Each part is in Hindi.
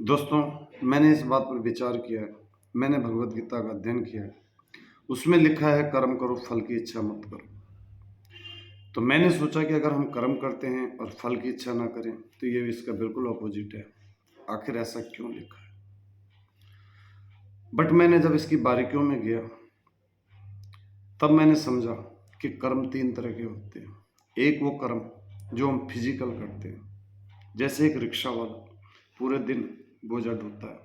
दोस्तों, मैंने इस बात पर विचार किया है। मैंने भगवत गीता का अध्ययन किया है। उसमें लिखा है कर्म करो, फल की इच्छा मत करो। तो मैंने सोचा कि अगर हम कर्म करते हैं और फल की इच्छा ना करें तो ये इसका बिल्कुल अपोजिट है। आखिर ऐसा क्यों लिखा है? बट मैंने जब इसकी बारीकियों में गया तब मैंने समझा कि कर्म 3 तरह के होते हैं। एक वो कर्म जो हम फिजिकल करते हैं, जैसे एक रिक्शा वाला पूरे दिन बोझा ढोता है,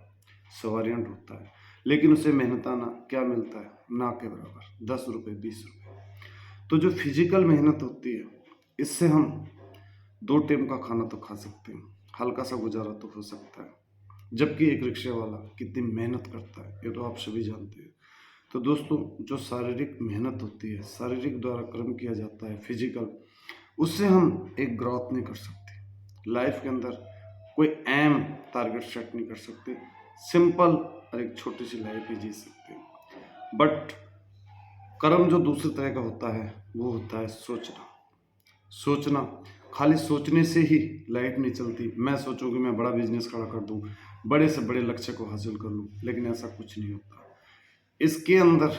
सवारियां ढोता है, लेकिन उसे मेहनताना क्या मिलता है? ना के बराबर 10 रुपये 20 रुपये। तो जो फिजिकल मेहनत होती है, इससे हम 2 टाइम का खाना तो खा सकते हैं, हल्का सा गुजारा तो हो सकता है। जबकि एक रिक्शे वाला कितनी मेहनत करता है ये तो आप सभी जानते हैं। तो दोस्तों, जो शारीरिक मेहनत होती है, शारीरिक द्वारा कर्म किया जाता है फिजिकल, उससे हम एक ग्रोथ नहीं कर सकते लाइफ के अंदर। कोई एम टारगेट सेट नहीं कर सकते। सिंपल और एक छोटी सी लाइफ ही जी सकते हैं। बट कर्म जो दूसरी तरह का होता है वो होता है सोचना। सोचना, खाली सोचने से ही लाइफ नहीं चलती। मैं सोचूं कि मैं बड़ा बिजनेस खड़ा कर दूं, बड़े से बड़े लक्ष्य को हासिल कर लूं, लेकिन ऐसा कुछ नहीं होता। इसके अंदर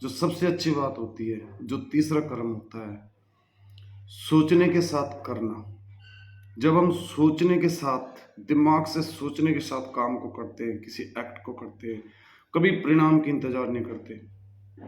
जो सबसे अच्छी बात होती है, जो तीसरा कर्म होता है, सोचने के साथ करना। जब हम सोचने के साथ, दिमाग से सोचने के साथ काम को करते हैं, किसी एक्ट को करते हैं, कभी परिणाम की इंतजार नहीं करते,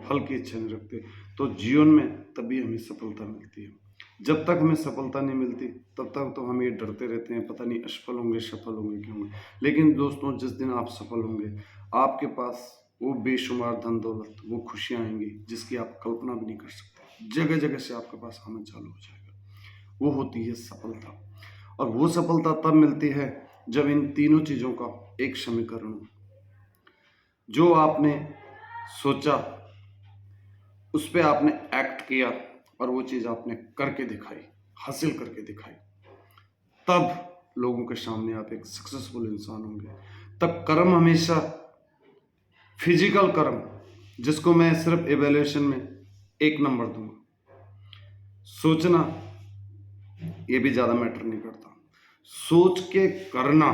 फल की इच्छा नहीं रखते, तो जीवन में तभी हमें सफलता मिलती है। जब तक हमें सफलता नहीं मिलती तब तक तो हम ये डरते रहते हैं, पता नहीं असफल होंगे, सफल होंगे, क्यों होंगे। लेकिन दोस्तों, जिस दिन आप सफल होंगे, आपके पास वो बेशुमार धन दौलत, वो खुशियां आएंगी जिसकी आप कल्पना भी नहीं कर सकते। जगह जगह से आपके पास आना चालू हो जाएगा। वो होती है सफलता। और वो सफलता तब मिलती है जब इन तीनों चीजों का एक समीकरण हो। जो आपने सोचा, उस पे आपने एक्ट किया और वो चीज आपने करके दिखाई, हासिल करके दिखाई, तब लोगों के सामने आप एक सक्सेसफुल इंसान होंगे। तब कर्म हमेशा फिजिकल कर्म, जिसको मैं सिर्फ एवेल्यूएशन में 1 नंबर दूंगा। सोचना ये भी ज्यादा मैटर नहीं करता। सोच के करना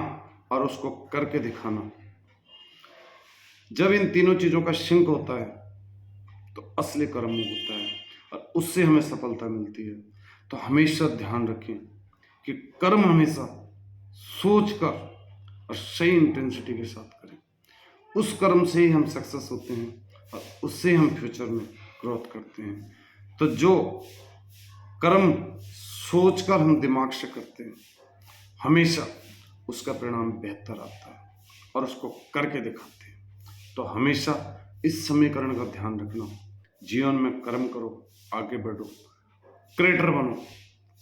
और उसको करके दिखाना, जब इन तीनों चीजों का सिंक होता है तो असली कर्म होता है और उससे हमें सफलता मिलती है। तो हमेशा ध्यान रखें कि कर्म हमेशा सोच कर और सही इंटेंसिटी के साथ करें। उस कर्म से ही हम सक्सेस होते हैं और उससे हम फ्यूचर में ग्रोथ करते हैं। तो जो कर्म सोचकर हम दिमाग से करते हैं, हमेशा उसका परिणाम बेहतर आता है और उसको करके दिखाते हैं। तो हमेशा इस समीकरण का ध्यान रखना। जीवन में कर्म करो, आगे बढ़ो, क्रिएटर बनो,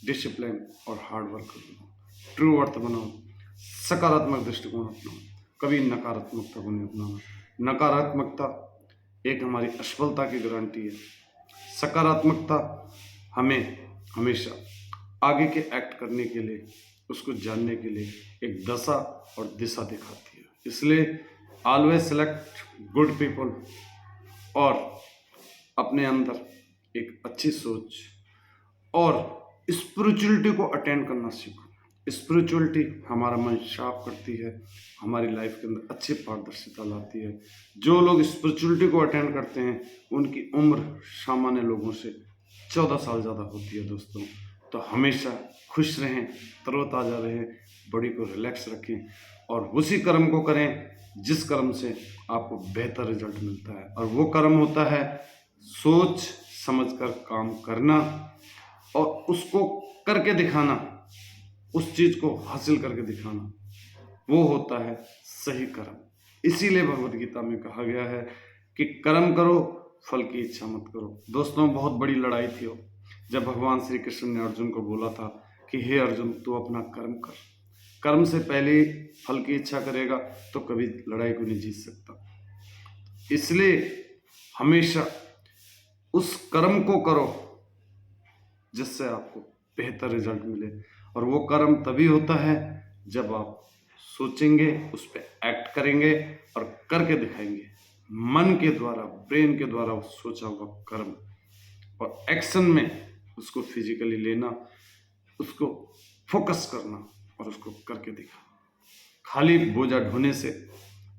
डिसिप्लिन और हार्ड वर्क बनो, ट्रू अर्थ बनाओ, सकारात्मक दृष्टिकोण अपनाओ, कभी नकारात्मकता को नहीं अपनाना। नकारात्मकता एक हमारी असफलता की गारंटी है। सकारात्मकता हमें हमेशा आगे के एक्ट करने के लिए, उसको जानने के लिए एक दशा और दिशा दिखाती है। इसलिए ऑलवेज सेलेक्ट गुड पीपल और अपने अंदर एक अच्छी सोच और स्पिरिचुअलिटी को अटेंड करना सीखो। स्पिरिचुअलिटी हमारा मन साफ करती है, हमारी लाइफ के अंदर अच्छी पारदर्शिता लाती है। जो लोग स्पिरिचुअलिटी को अटेंड करते हैं उनकी उम्र सामान्य लोगों से 14 साल ज़्यादा होती है दोस्तों। तो हमेशा खुश रहें, तरोताज़ा रहें, बॉडी को रिलैक्स रखें और उसी कर्म को करें जिस कर्म से आपको बेहतर रिजल्ट मिलता है। और वो कर्म होता है सोच समझकर काम करना और उसको करके दिखाना, उस चीज को हासिल करके दिखाना, वो होता है सही कर्म। इसीलिए भगवत गीता में कहा गया है कि कर्म करो, फल की इच्छा मत करो। दोस्तों, बहुत बड़ी लड़ाई थी वो, जब भगवान श्री कृष्ण ने अर्जुन को बोला था कि हे अर्जुन, तू अपना कर्म कर। कर्म से पहले फल की इच्छा करेगा तो कभी लड़ाई को नहीं जीत सकता। इसलिए हमेशा उस कर्म को करो जिससे आपको बेहतर रिजल्ट मिले। और वो कर्म तभी होता है जब आप सोचेंगे, उस पर एक्ट करेंगे और करके दिखाएंगे। मन के द्वारा, ब्रेन के द्वारा सोचा हुआ कर्म और एक्शन में उसको फिजिकली लेना, उसको फोकस करना और उसको करके दिखाना। खाली बोझा ढोने से,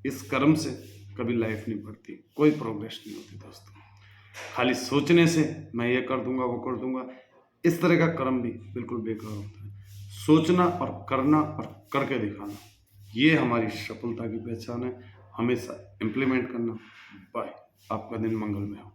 इस कर्म से कभी लाइफ नहीं बढ़ती, कोई प्रोग्रेस नहीं होती दोस्तों। खाली सोचने से मैं ये कर दूंगा वो कर दूंगा, इस तरह का कर्म भी बिल्कुल बेकार होता है। सोचना और करना और करके दिखाना, ये हमारी सफलता की पहचान है। हमेशा इम्प्लीमेंट करना। बाय। आपका दिन मंगलमय हो।